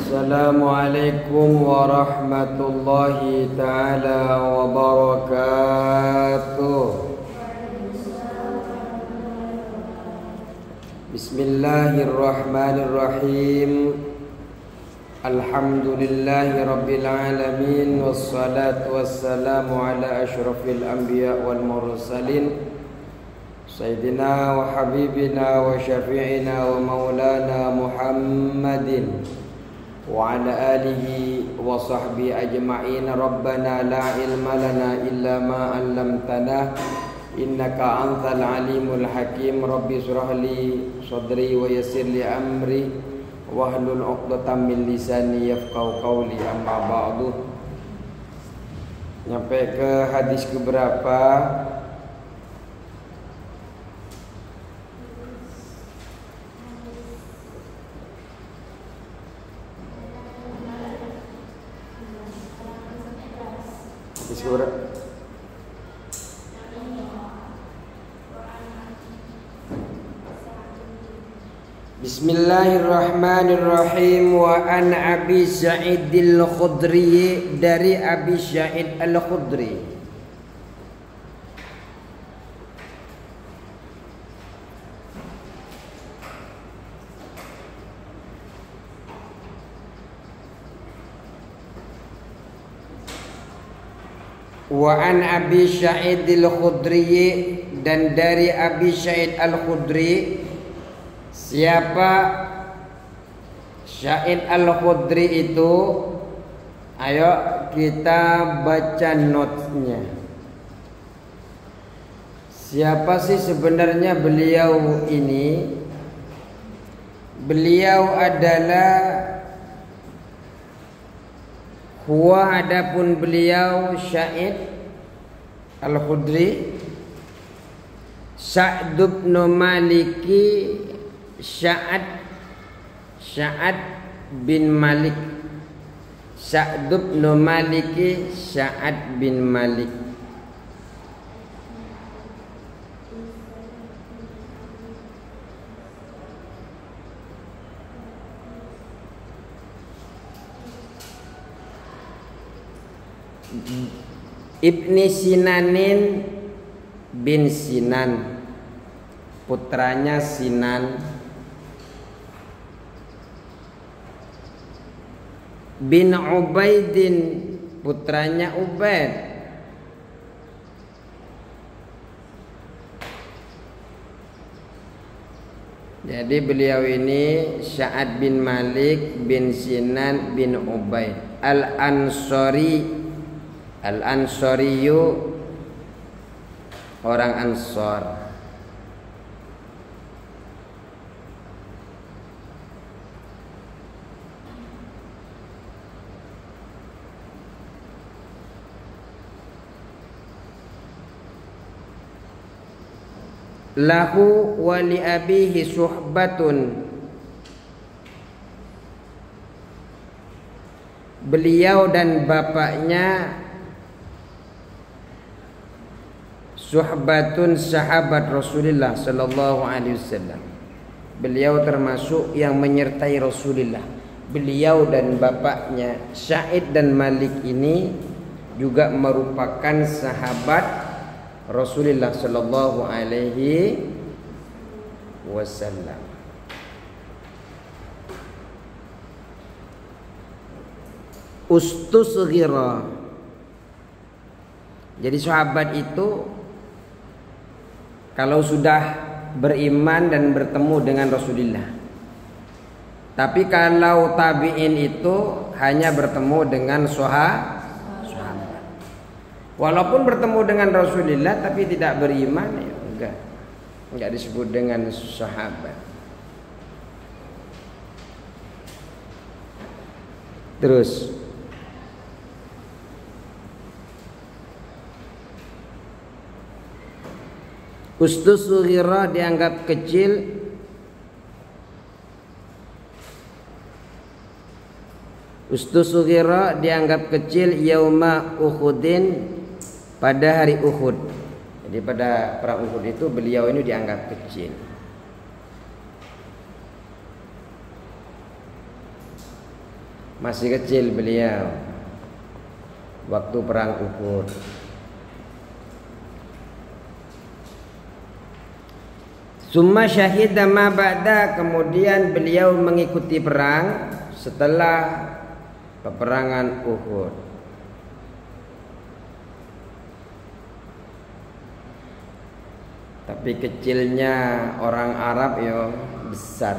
Assalamualaikum warahmatullahi ta'ala wabarakatuh. Bismillahirrahmanirrahim. Alhamdulillahi rabbil alamin. Wassalatu wassalamu ala ashrafil anbiya wal mursalin Sayyidina wa habibina wa syafi'ina wa maulana Muhammadin wa ala alihi wa sahbihi ajma'in. Rabbana la ilma lana illa ma 'allamtana innaka antal alimul hakim. Rabbi shrah li sadri wa yassir li amri wahlul 'uqdatam min lisani yafqahu qawli. Amma ba'du. Nyampe ke hadis keberapa? Bismillahirrahmanirrahim. Wa an Abi Sa'id al-Khudri, dari Abi Sa'id al-Khudri. Wa an Abi Sa'id al-Khudri, dan dari Abi Sa'id al-Khudri. Siapa Sa'id al-Khudri itu? Ayo kita baca notnya. Siapa sih sebenarnya beliau ini? Beliau adalah adapun beliau Sa'id al-Khudri, Sa'd bin Maliki, Sa'ad bin Malik. Sa'd bin Maliki, Sa'ad bin Malik. Ibni Sinanin bin Sinan, putranya Sinan. Bin Ubaidin, putranya Ubaid. Jadi beliau ini Sa'ad bin Malik bin Sinan bin Ubaid Al-Ansari. Al-Ansariyu, orang Ansor. Lahu wa li abihi suhbatun. Beliau dan bapaknya suhbatun, sahabat Rasulullah sallallahu alaihi wasallam. Beliau termasuk yang menyertai Rasulullah. Beliau dan bapaknya Sa'id dan Malik ini juga merupakan sahabat Rasulullah sallallahu alaihi wasallam. Ustusghira. Jadi sahabat itu kalau sudah beriman dan bertemu dengan Rasulullah. Tapi kalau tabi'in itu hanya bertemu dengan sahabat. Walaupun bertemu dengan Rasulullah tapi tidak beriman, ya enggak disebut dengan sahabat. Terus Ustusghira dianggap kecil. Ustusghira dianggap kecil yauma Uhudin, pada hari Uhud. Jadi pada perang Uhud itu beliau ini dianggap kecil. Masih kecil beliau waktu perang Uhud. Summa syahida ma ba'da, kemudian beliau mengikuti perang setelah peperangan Uhud. Tapi kecilnya orang Arab ya besar.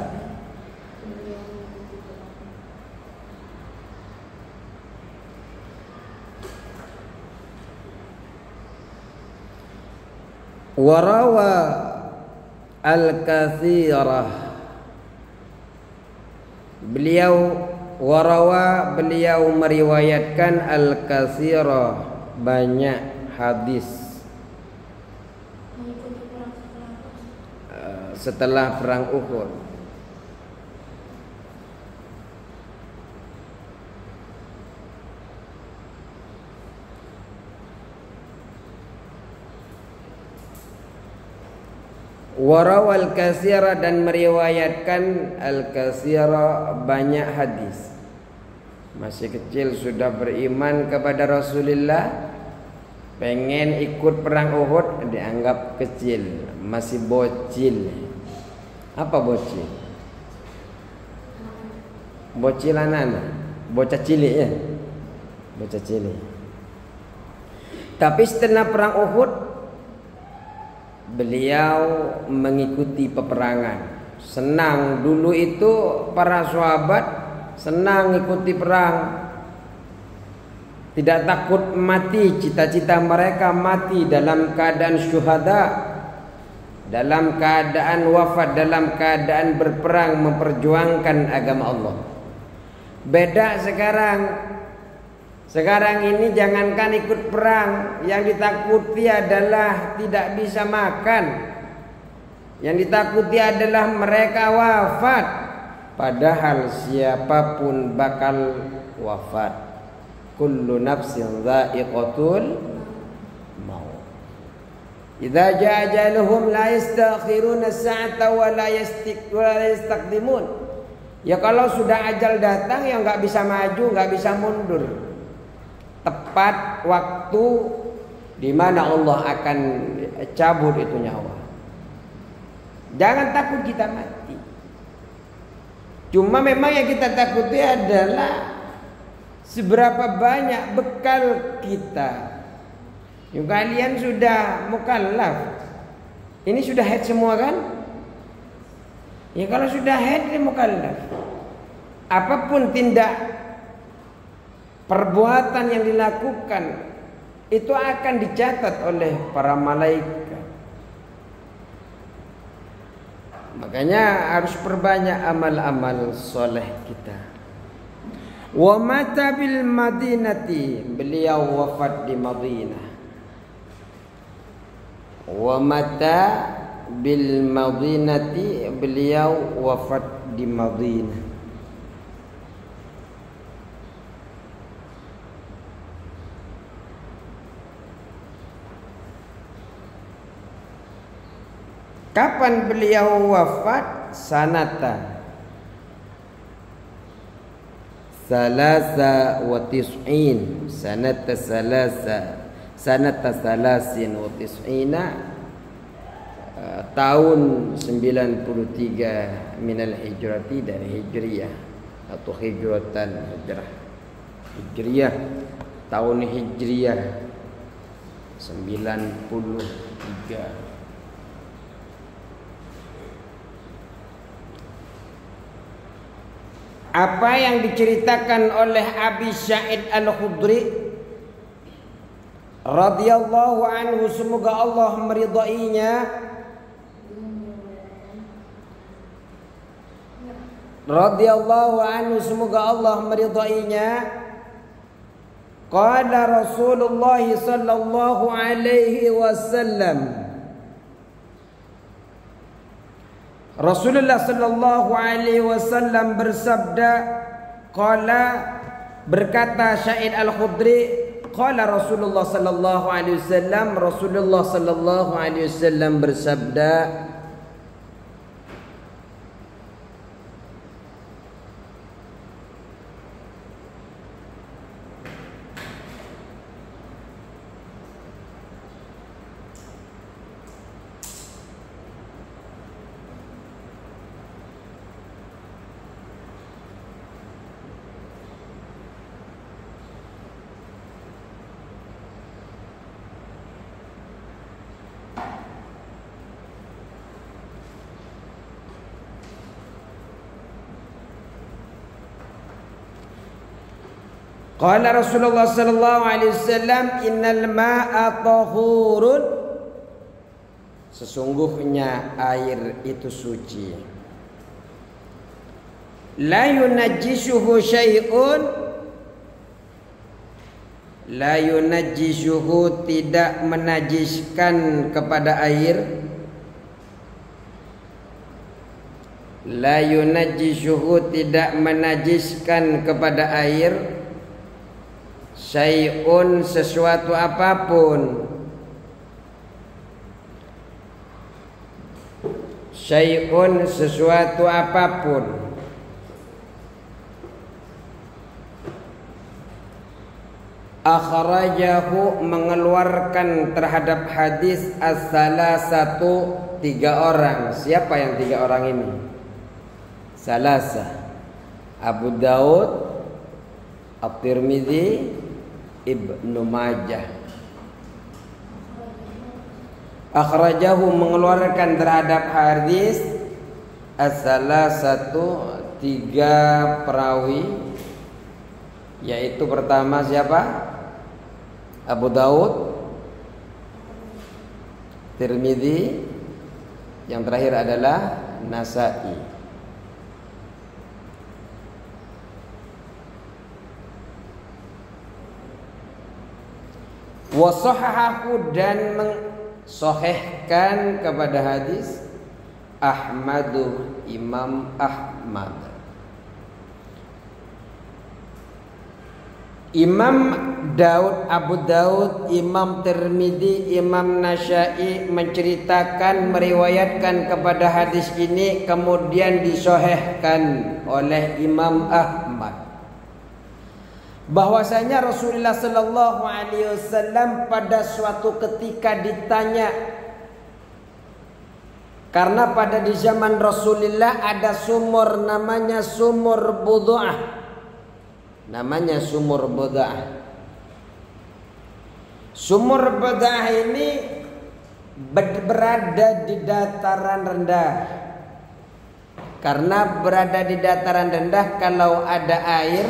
Warawa al-kathirah, beliau meriwayatkan al-kathirah, banyak hadis setelah perang Uhud. Warawal katsira, dan meriwayatkan al-katsira, banyak hadis. Masih kecil sudah beriman kepada Rasulullah, pengen ikut perang Uhud, dianggap kecil, masih bocil. Apa bocil? Bocil anak, bocah cilik ya, bocah cilik. Tapi setelah perang Uhud, beliau mengikuti peperangan. Senang dulu itu para sahabat, senang ikuti perang. Tidak takut mati, cita-cita mereka mati dalam keadaan syuhada, dalam keadaan wafat, dalam keadaan berperang memperjuangkan agama Allah. Beda sekarang. Sekarang ini jangankan ikut perang, yang ditakuti adalah tidak bisa makan. Yang ditakuti adalah mereka wafat. Padahal siapapun bakal wafat. Kullu nafsin dha'iqatul maut. Idza jaa ajaluhum la yastakhiruna sa'ata wa la yastaqdimun. Ya kalau sudah ajal datang ya enggak bisa maju, enggak bisa mundur. Tepat waktu di mana Allah akan cabut itu nyawa. Jangan takut kita mati. Cuma memang yang kita takuti adalah seberapa banyak bekal kita. Yang kalian sudah mukallaf. Ini sudah haid semua kan? Ya kalau sudah haid ini mukallaf. Apapun tindak perbuatan yang dilakukan itu akan dicatat oleh para malaikat. Makanya harus perbanyak amal-amal soleh kita. Wa mata bil Madinati, beliau wafat di Madinah. Wa mata bil Madinati, beliau wafat di Madinah. Kapan beliau wafat? Sanata salasa wa tis'in, sanata salasin wa tis'ina, tahun 93 minal hijrati, dari hijriyah atau hijratan hijrah. Hijriyah, tahun hijriyah 93. Apa yang diceritakan oleh Abi Sa'id Al-Khudri radhiyallahu anhu, semoga Allah meridainya, radhiyallahu anhu, semoga Allah meridainya, qala Rasulullah sallallahu alaihi wasallam, Rasulullah sallallahu alaihi wasallam bersabda, qala, berkata Sa'id Al-Khudri, qala Rasulullah sallallahu alaihi wasallam, Rasulullah sallallahu alaihi wasallam bersabda, Qala Rasulullah sallallahu alaihi wasallam, innal ma'a tahurun. Sesungguhnya air itu suci. La yunajjisuhu syai'un. La yunajjisuhu, tidak menajiskan kepada air. La yunajjisuhu, tidak menajiskan kepada air. Syai'un, sesuatu apapun. Syai'un, sesuatu apapun. Akhrajahu, mengeluarkan terhadap hadis as-salasatu, 3 orang. Siapa yang 3 orang ini? Salasa. Abu Daud, At-Tirmidzi, Ibnu Majah. Akhrajahu, mengeluarkan terhadap hadis as-salasatu, 3 perawi, yaitu pertama siapa? Abu Daud, Tirmidzi, yang terakhir adalah Nasa'i. Wa sahahahu, dan mensahihkan kepada hadis Ahmadu, Imam Ahmad. Imam Daud, Abu Daud, Imam Tirmidzi, Imam Nasa'i menceritakan, meriwayatkan kepada hadis ini, kemudian disahihkan oleh Imam Ahmad, bahwasanya Rasulullah sallallahu alaihi wasallam pada suatu ketika ditanya, karena pada di zaman Rasulullah ada sumur namanya sumur Bud'ah. Namanya sumur Bud'ah. Sumur Bud'ah ini berada di dataran rendah. Karena berada di dataran rendah, kalau ada air,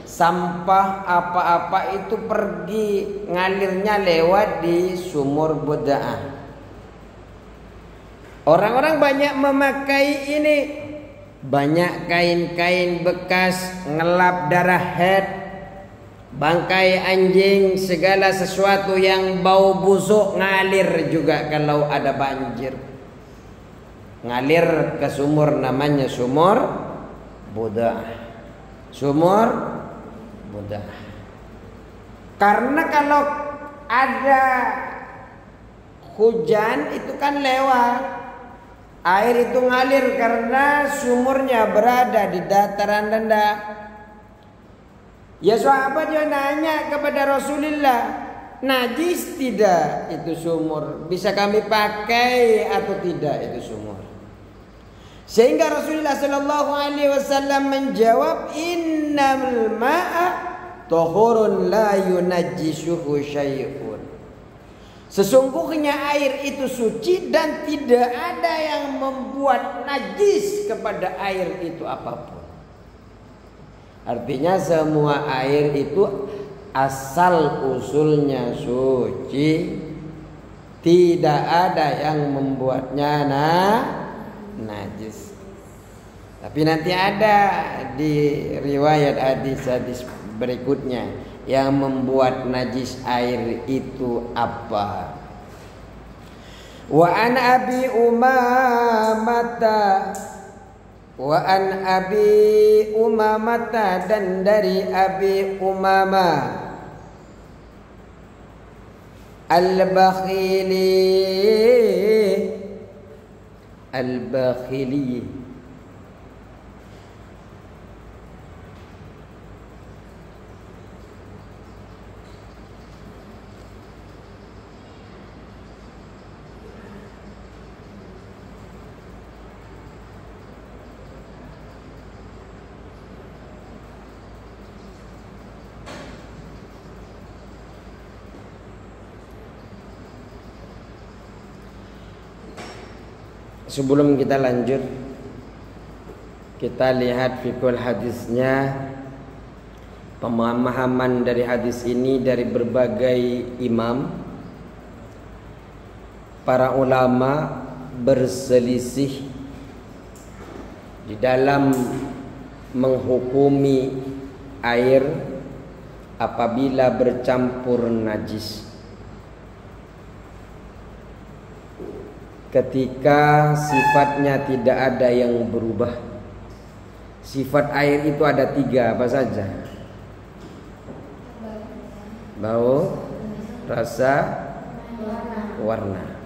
sampah apa-apa itu pergi ngalirnya lewat di sumur Bud'ah. Orang-orang banyak memakai ini. Banyak kain-kain bekas, ngelap darah head, bangkai anjing, segala sesuatu yang bau busuk ngalir juga kalau ada banjir. Ngalir ke sumur, namanya sumur Bud'ah. Sumur Bud'ah. Karena kalau ada hujan itu kan lewat, air itu ngalir karena sumurnya berada di dataran rendah. Ya sahabat yang nanya kepada Rasulullah, najis tidak itu sumur? Bisa kami pakai atau tidak itu sumur? Sehingga Rasulullah sallallahu alaihi wasallam menjawab, innamal ma'a tahurun la yunajjisuhu syai'un. Sesungguhnya air itu suci dan tidak ada yang membuat najis kepada air itu apapun. Artinya semua air itu asal usulnya suci, tidak ada yang membuatnya najis. Tapi nanti ada di riwayat hadis-hadis berikutnya yang membuat najis air itu apa. Wa an Abi Umamata, dan dari Abi Umamah Al-Bakhili Sebelum kita lanjut, kita lihat fikul hadisnya. pemahaman dari hadis ini dari berbagai imam. Para ulama berselisih di dalam menghukumi air apabila bercampur najis. Ketika sifatnya tidak ada yang berubah. Sifat air itu ada 3, apa saja? Bau, rasa, warna.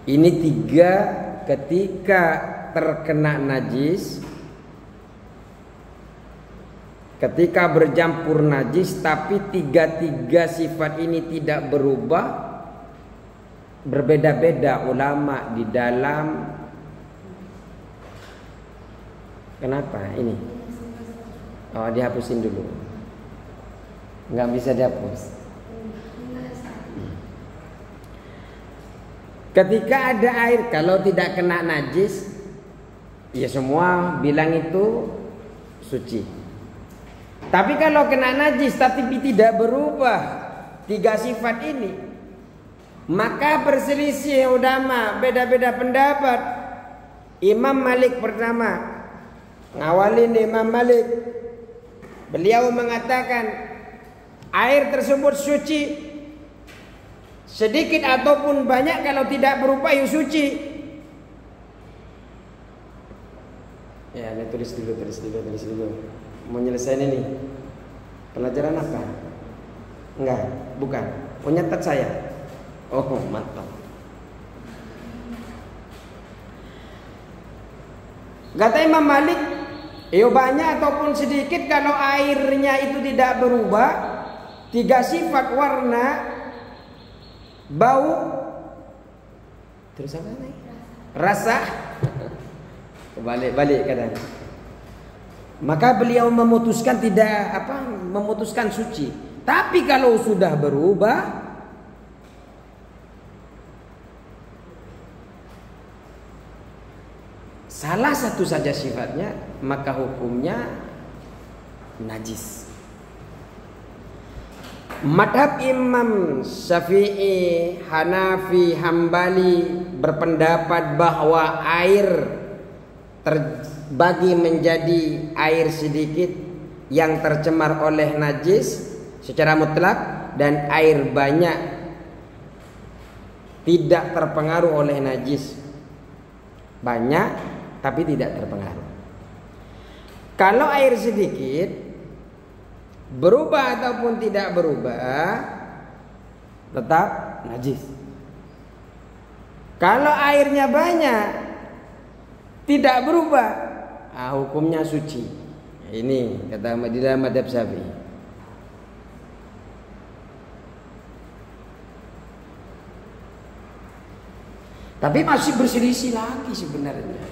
Ini 3 ketika terkena najis, ketika bercampur najis, tapi 3 sifat ini tidak berubah, berbeda-beda ulama di dalam. Kenapa ini? Oh, dihapusin dulu. Nggak bisa dihapus. Ketika ada air, kalau tidak kena najis, ya semua bilang itu suci. Tapi kalau kena najis tapi tidak berubah 3 sifat ini, maka berselisih ulama, beda-beda pendapat. Imam Malik pertama, ngawalin Imam Malik, beliau mengatakan air tersebut suci, sedikit ataupun banyak, kalau tidak berubah ya suci. Ya, ini tulis dulu. Mau nyelesain ini pelajaran apa? Enggak, bukan. Mau nyatet saya. Oh, mantap. Kata Imam Malik, banyak ataupun sedikit, kalau airnya itu tidak berubah, 3 sifat, warna, bau, terus apa lagi? Rasa. Balik kadang. Maka beliau memutuskan memutuskan suci. Tapi kalau sudah berubah, salah satu saja sifatnya, maka hukumnya najis. Madhab Imam Syafi'i, Hanafi, Hambali berpendapat bahwa air terbagi menjadi air sedikit yang tercemar oleh najis secara mutlak, dan air banyak tidak terpengaruh oleh najis. Banyak tapi tidak terpengaruh. Kalau air sedikit berubah ataupun tidak berubah, tetap najis. Kalau airnya banyak tidak berubah, hukumnya suci. Ini kata di dalam madhab Syafi'i. Tapi masih berselisih lagi sebenarnya.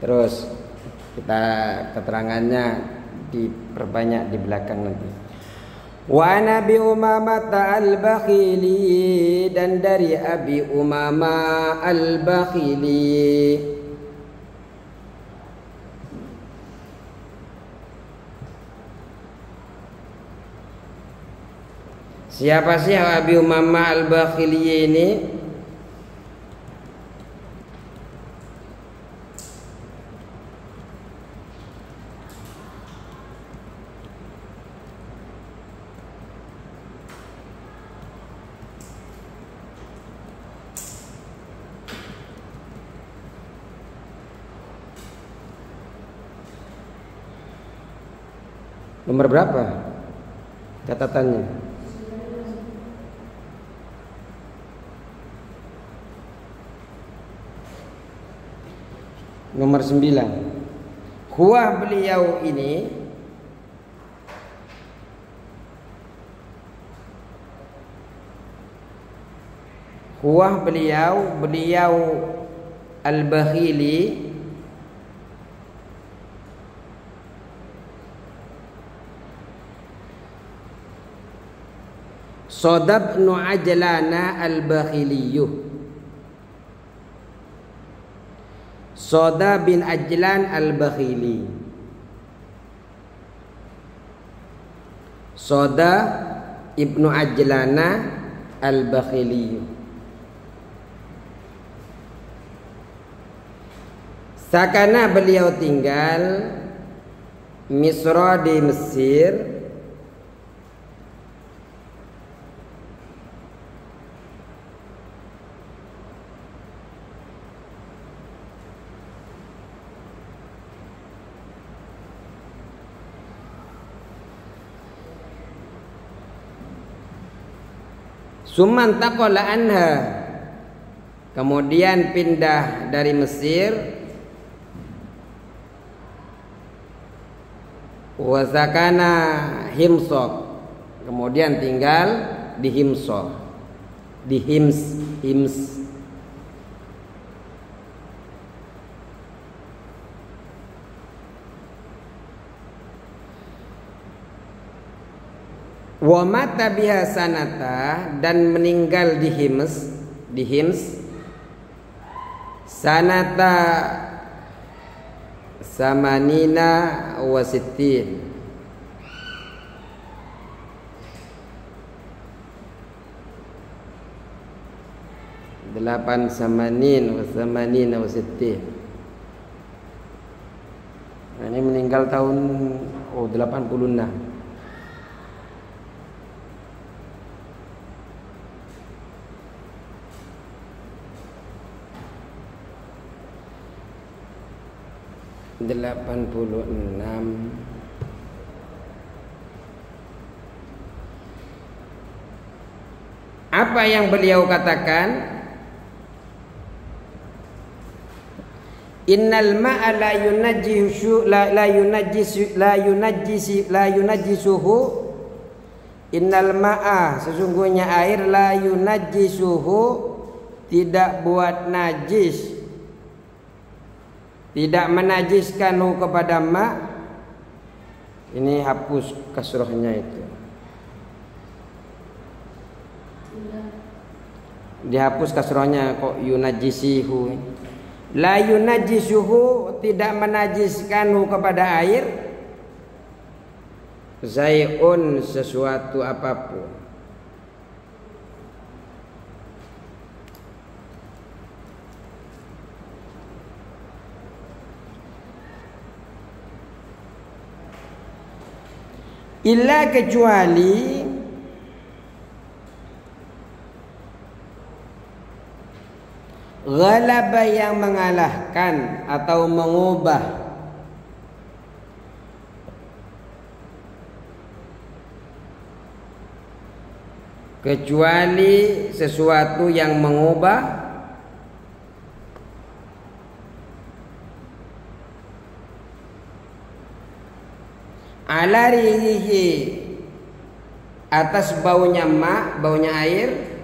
Terus kita keterangannya diperbanyak di belakang nanti. Wa Nabi Umamah al-Bakhili, dan dari Abi Umamah al-Bakhili. Siapa sih Abi Umamah al-Bakhili ini? Nomor berapa catatannya? Nomor 9. Huwa, beliau ini beliau al-Bakhili Sodab ibn Ajlana al-Bakhiliyuh. Soda bin Ajlan al-Bakhili. Soda ibnu Ajlana al-Bakhili. Sakana beliau tinggal Misra di Mesir. Summan taqala anha, kemudian pindah dari Mesir. Wasakana Himso, kemudian tinggal di Himso, di Hims. Wa mata biha sanata, dan meninggal di Hims sanata samanina wa sittin, delapan samanin wa sittin. Nah, ini meninggal tahun 86. Apa yang beliau katakan? Innal ma'a la yunajjisuhu. Innal ma'a, sesungguhnya air, la yunajjisuhu, tidak buat najis, tidak menajiskan kepada ma. Ini hapus kasrohnya itu, dihapus kasrohnya kok yunajjisihu. La yunajjisuhu, tidak menajiskan kepada air, zai'un, sesuatu apapun. Illa, kecuali ghalaba, yang mengalahkan atau mengubah, kecuali sesuatu yang mengubah ala rihihi, atas baunya ma, baunya air,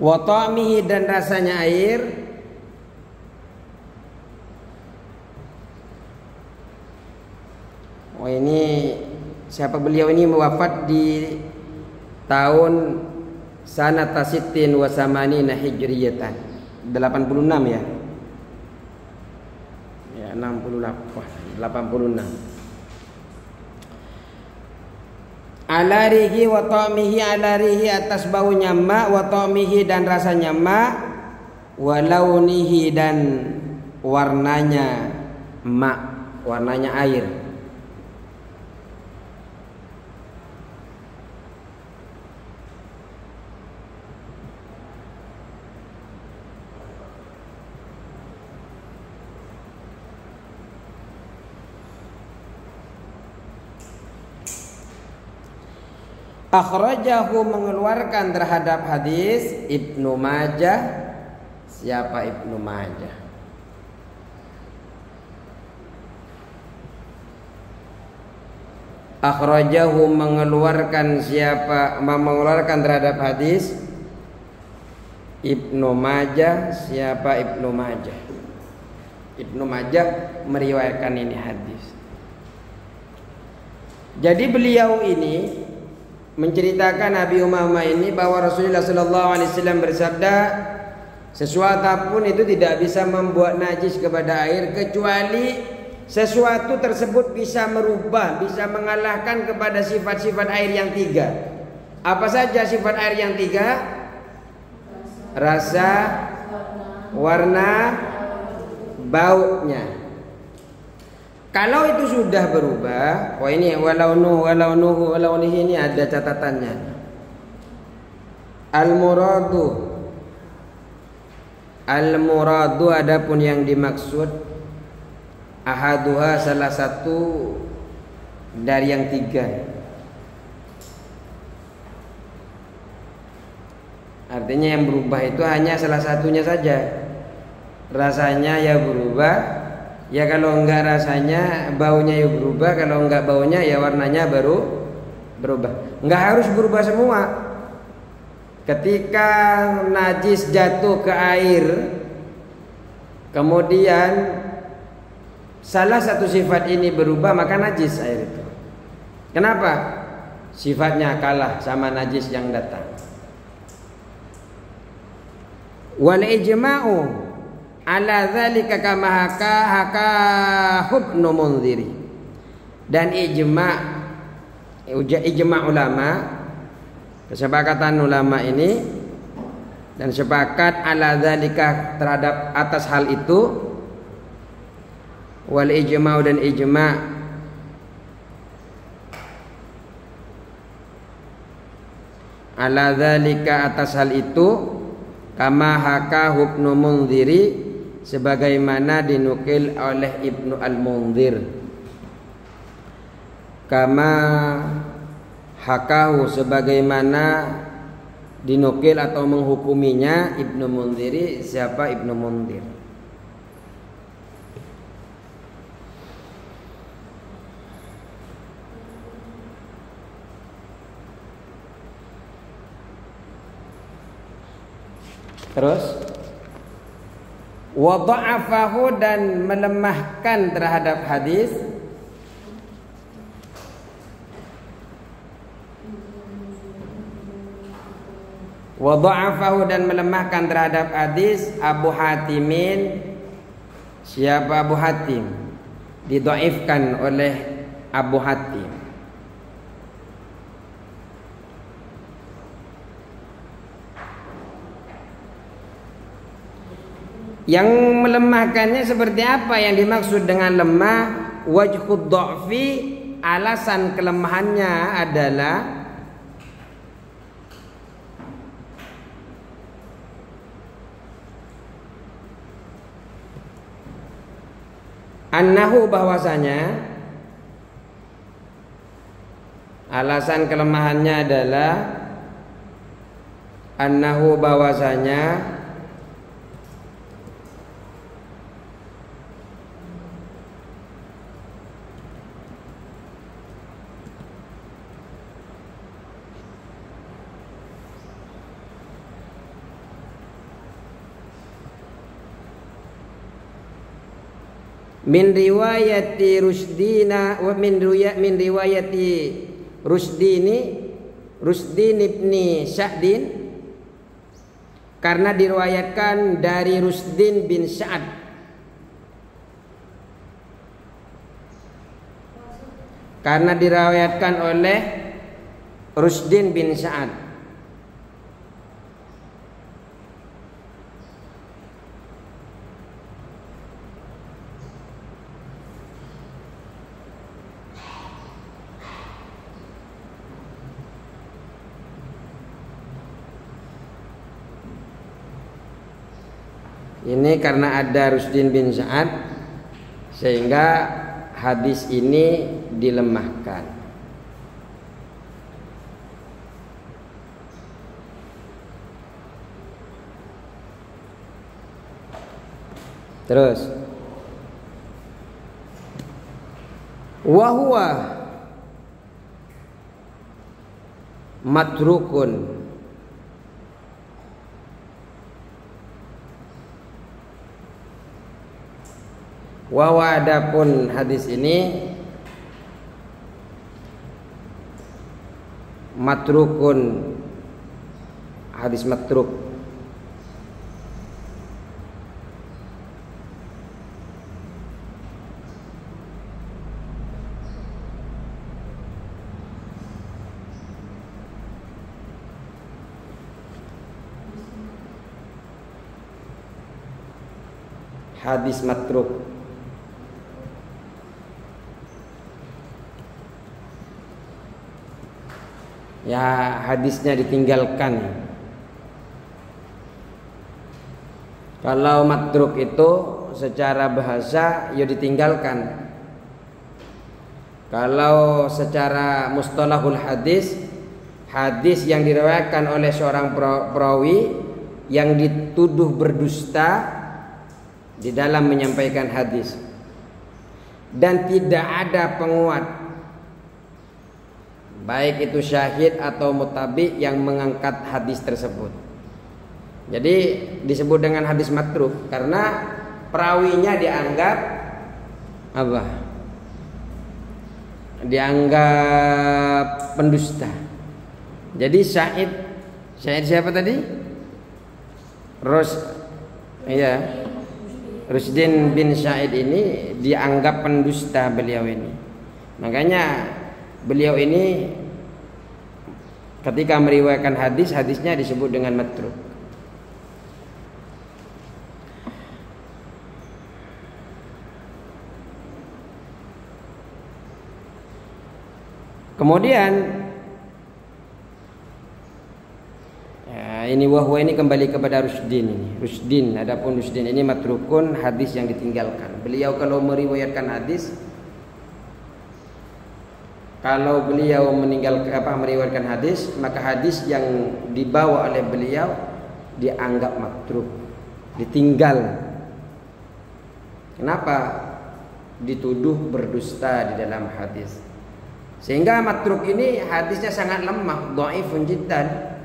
wa ta'mihi, dan rasanya air, oh ini siapa beliau ini wafat di tahun sanata sittin wa samanina hijriyatan, 86 ya. Ya 86. Ala rihi wa ta'mihi, ala rihi, atas baunya ma, wa ta'mihi, dan rasanya ma, wa launihi, dan warnanya ma, warnanya air. Akhrajahu, mengeluarkan terhadap hadis Ibnu Majah. Siapa Ibnu Majah? Akhrajahu, mengeluarkan siapa, mengeluarkan terhadap hadis Ibnu Majah. Siapa Ibnu Majah? Ibnu Majah meriwayatkan ini hadis. Jadi beliau ini menceritakan Abi Umamah ini bahwa Rasulullah SAW bersabda, sesuatu pun itu tidak bisa membuat najis kepada air kecuali sesuatu tersebut bisa merubah, bisa mengalahkan kepada sifat-sifat air yang tiga. Apa saja sifat air yang tiga? Rasa, warna, baunya. Kalau itu sudah berubah, wah ini walau ini ada catatannya. Al-muradu adapun yang dimaksud ahaduha salah satu dari yang tiga. Artinya yang berubah itu hanya salah satunya saja. Rasanya ya berubah, ya kalau enggak rasanya baunya ya berubah, kalau enggak baunya ya warnanya baru berubah. Enggak harus berubah semua. Ketika najis jatuh ke air, kemudian salah satu sifat ini berubah, maka najis air itu. Kenapa? Sifatnya kalah sama najis yang datang. Wal ijma'u ala dzalika kama haka Ibnu Munzir. Dan ijma' ulama, kesepakatan ulama ini dan sepakat ala dzalika terhadap atas hal itu. Wal ijma'u dan ijma' ala dzalika atas hal itu kama haka Ibnu Munziri sebagaimana dinukil oleh Ibnu Al-Munzir. Kama hakahu sebagaimana dinukil atau menghukuminya Ibnu Munziri. Siapa Ibnu Munzir? Terus wada'afahu dan melemahkan terhadap hadis dan melemahkan terhadap hadis Abu Hatimin. Siapa Abu Hatim? Didhaifkan oleh Abu Hatim. Yang melemahkannya seperti apa? Yang dimaksud dengan lemah, wajhud dha'fi, alasan kelemahannya adalah annahu, bahwasanya alasan kelemahannya adalah annahu, bahwasanya min riwayati Rusdina wa min riwayati Rusdin ibni Sa'din, karena diriwayatkan dari Rusdin bin Sa'ad, karena diriwayatkan oleh Rusdin bin Sa'ad. Ini karena ada Rusdin bin Sa'ad sehingga hadis ini dilemahkan. Terus wa huwa matrukun, Wa adapun hadis ini matrukun, hadis matruk. Hadis matruk. Ya, hadisnya ditinggalkan. Kalau matruk itu secara bahasa ya ditinggalkan. Kalau secara mustalahul hadis, hadis yang diriwayatkan oleh seorang perawi yang dituduh berdusta di dalam menyampaikan hadis dan tidak ada penguat, baik itu syahid atau mutabi yang mengangkat hadis tersebut. Jadi disebut dengan hadis matruk karena perawinya dianggap apa? Dianggap pendusta. Jadi syahid siapa tadi? Rusdin bin Syahid ini dianggap pendusta beliau ini. Makanya beliau ini ketika meriwayatkan hadis, hadisnya disebut dengan matruk. Kemudian ini wahwa ini kembali kepada Rusdin ini. Rusdin, adapun Rusdin ini matrukun, hadis yang ditinggalkan. Beliau kalau meriwayatkan hadis, kalau beliau meriwayatkan hadis, maka hadis yang dibawa oleh beliau dianggap matruk, ditinggal. Kenapa? Dituduh berdusta di dalam hadis. Sehingga matruk ini hadisnya sangat lemah, dhaifun jiddan.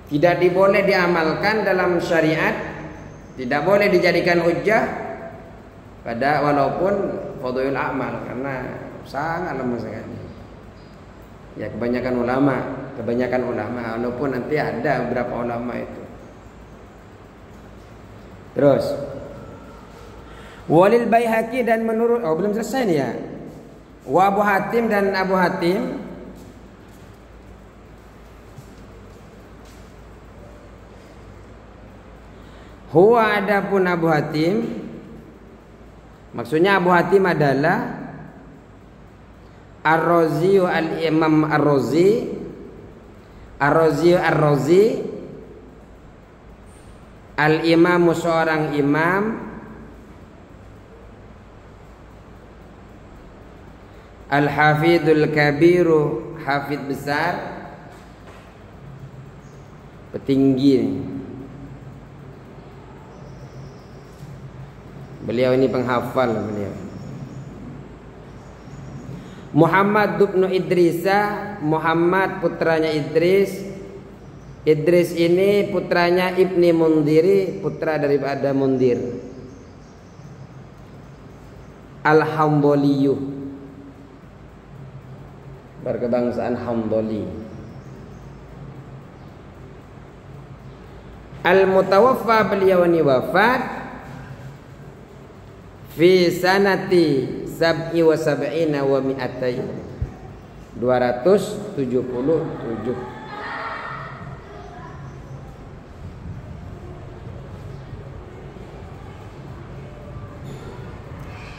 Tidak boleh diamalkan dalam syariat, tidak boleh dijadikan hujjah pada walaupun fadhilul amal, karena sangat lemah sekali. Ya kebanyakan ulama walaupun nanti ada beberapa ulama itu. Terus walil Baihaqi dan menurut belum selesai nih ya. Wa Abu Hatim dan Abu Hatim huwa adapun Abu Hatim, maksudnya Abu Hatim adalah Ar-Razi al-Imam Ar-Razi al-Imam seorang imam, Al-Hafidul Kabiru, hafid besar, petinggi. Beliau ini penghafal beliau. Muhammad bin Idrisa, Muhammad putranya Idris. Idris ini putranya Ibni Mundiri, putra daripada Mundir. Al-Hambaliyu, berkebangsaan Hambali. Al-Mutawaffa, beliau ini wafat fi sanati sab'i wa sab'ina wa mi'atain, 277.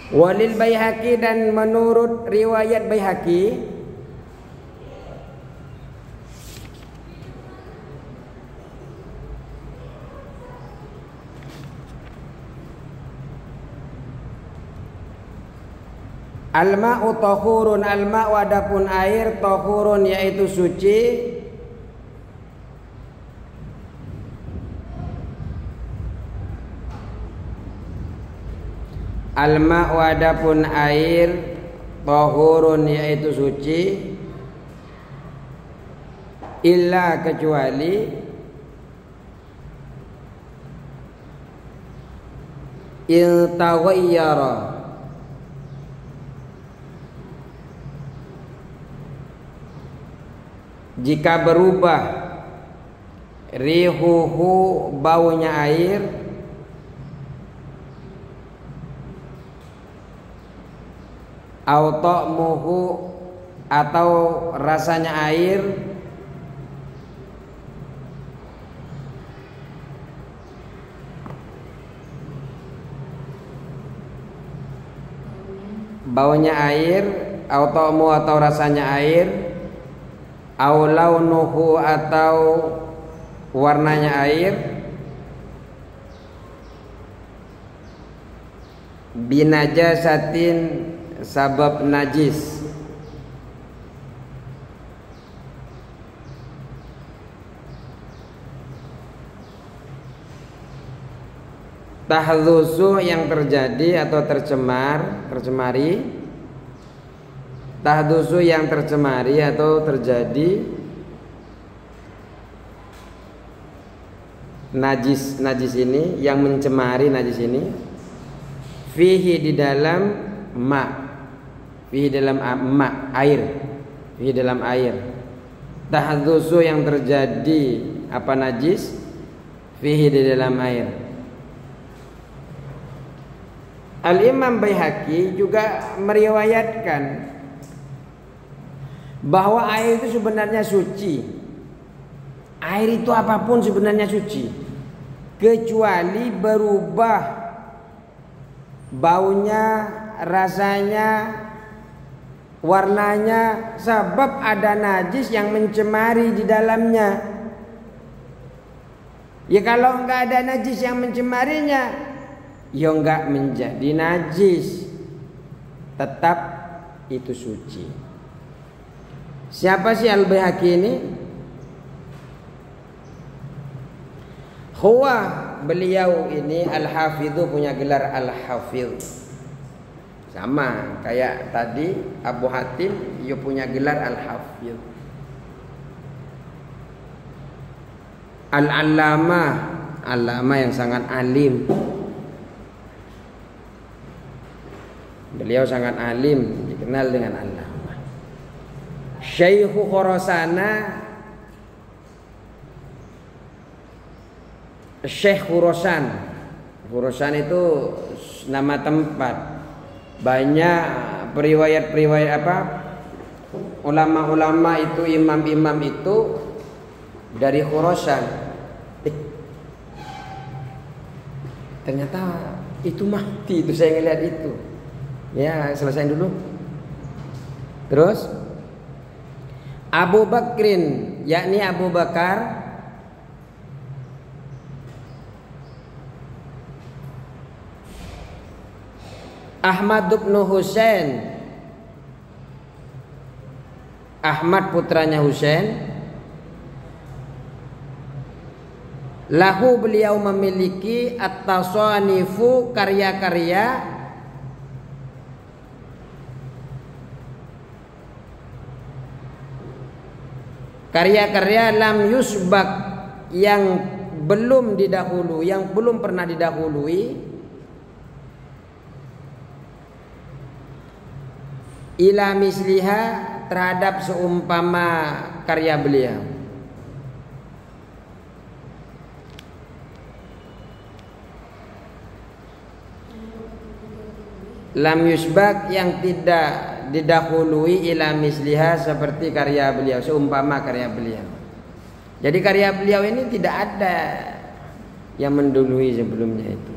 Walil Baihaqi dan menurut riwayat Baihaqi al-ma'u tahurun, al-ma'u adapun air, tahurun yaitu suci, al-ma'u adapun air, tahurun yaitu suci, illa kecuali iltaghayyara jika berubah rihuhu baunya air au ta'muhu atau rasanya air baunya air au ta'mu atau rasanya air au launuhu atau warnanya air binajasatin sabab najis tahdhusu yang terjadi atau tercemari tahdhusu yang tercemari atau terjadi najis ini yang mencemari najis ini fihi di dalam fihi dalam air fihi dalam air tahdhusu yang terjadi apa najis fihi di dalam air. Al-Imam Baihaqi juga meriwayatkan bahwa air itu sebenarnya suci. Air itu apapun sebenarnya suci, kecuali berubah baunya, rasanya, warnanya, sebab ada najis yang mencemari di dalamnya. Ya kalau enggak ada najis yang mencemarinya, ya enggak menjadi najis, tetap itu suci. Siapa sih Al-Baihaqi ini? Beliau ini Al-Hafidhu, punya gelar Al-Hafidh. Sama kayak tadi Abu Hatim, dia punya gelar Al-Hafidh. Al-Allamah, Allamah yang sangat alim. Beliau sangat alim, dikenal dengan Allamah. Syekhu Khurasana, Syekh Khurasan. Khurasan itu nama tempat. Banyak periwayat ulama-ulama itu, imam-imam itu dari Khurasan. Ternyata itu Mahdi, itu saya ngeliat itu. Ya, selesai dulu. Terus Abu Bakrin, yakni Abu Bakar, Ahmad bin Husain, Ahmad putranya Husain. Lahu, beliau memiliki at-tasanifu, karya-karya lam yusbak, yang belum didahului, yang belum pernah didahului, ila misliha, terhadap seumpama karya beliau. Lam yusbak, yang tidak didahului, ila misliha, seperti karya beliau, seumpama karya beliau. Jadi karya beliau ini tidak ada yang mendului sebelumnya itu.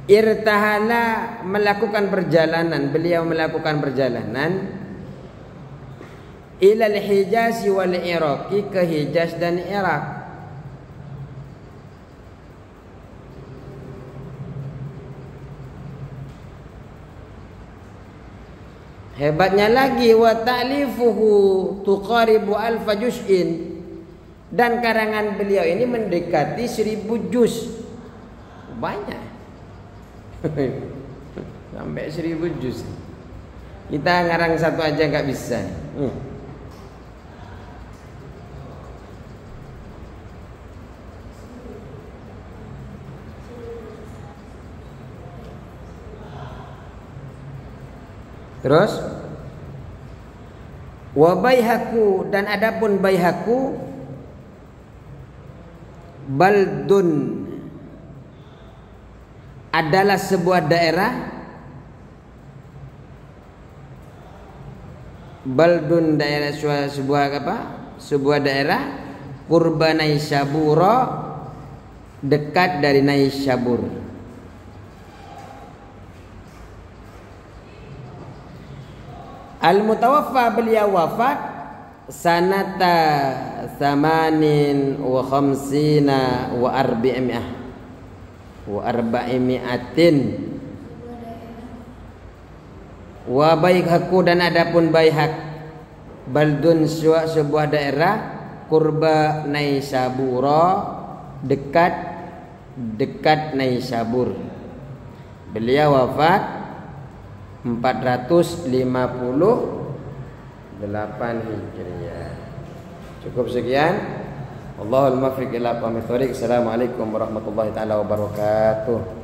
Irtahala, melakukan perjalanan, beliau melakukan perjalanan ilal Hijaz wal Iraqi, ke Hijaz dan Irak. Hebatnya lagi, wa ta'lifuhu tuqaribu alfa juz'in, dan karangan beliau ini mendekati 1000 juz. Banyak. Sampai 1000 juz. Kita ngarang satu aja nggak bisa. Terus wa Baihaku, dan adapun Baihaku baldun adalah sebuah daerah. Baldun daerah sebuah apa? Sebuah daerah qurba Naisabura, dekat dari Naisabur. Al-mutawaffa, beliau wafat sanata thamanin wa khamsina wa arba'imi'ah wa arba'imi'atin. Wa Baihaku, dan adapun Baihak baldun sebuah daerah qurba Naisabura, dekat Naisabur. Beliau wafat 458 Hijriah. Cukup sekian. Allahul muwaffiq ila aqwamit thoriq. Assalamualaikum warahmatullahi taala wabarakatuh.